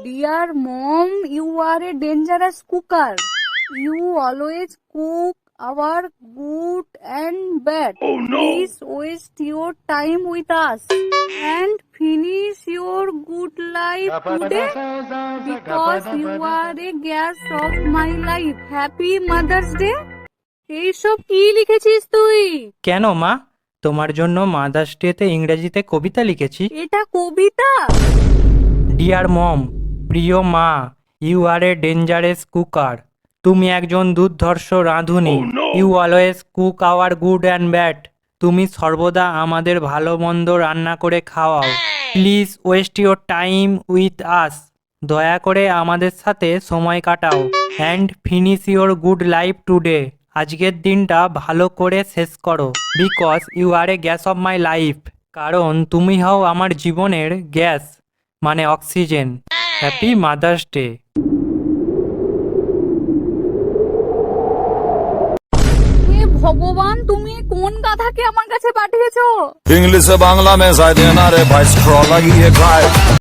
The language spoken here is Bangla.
Dear mom, you are a dangerous cooker. You always cook our good and bad. Please waste your time with us and finish your good life today because you are a gas of my life. Happy Mother's Day. এইসব কি লিখেছিস তুই? কেন মা, তোমার জন্য মাদার্স ডেতে ইংরেজিতে কবিতা লিখেছি। এটা কবিতা? ডিয়ার মম, প্রিয় মা, you are a dangerous cooker, তুমি একজন দুর্ধর্ষ রাঁধুনি। You always cook our good and bad, তুমি সর্বদা আমাদের ভালো মন্দ রান্না করে খাওয়াও। Please waste your time with us, দয়া করে আমাদের সাথে সময় কাটাও। And finish your good life today, আজকের দিনটা ভালো করে শেষ করো। Because you are a gas of my life, কারণ তুমি হও আমার জীবনের গ্যাস, মানে অক্সিজেন। Happy mother's day. হে ভগবান, তুমি কোন গাধাকে আমার কাছে পাঠিয়েছো? इंग्लिश से बांग्ला में शायद ये ना रे भाई स्क्रॉल लगी है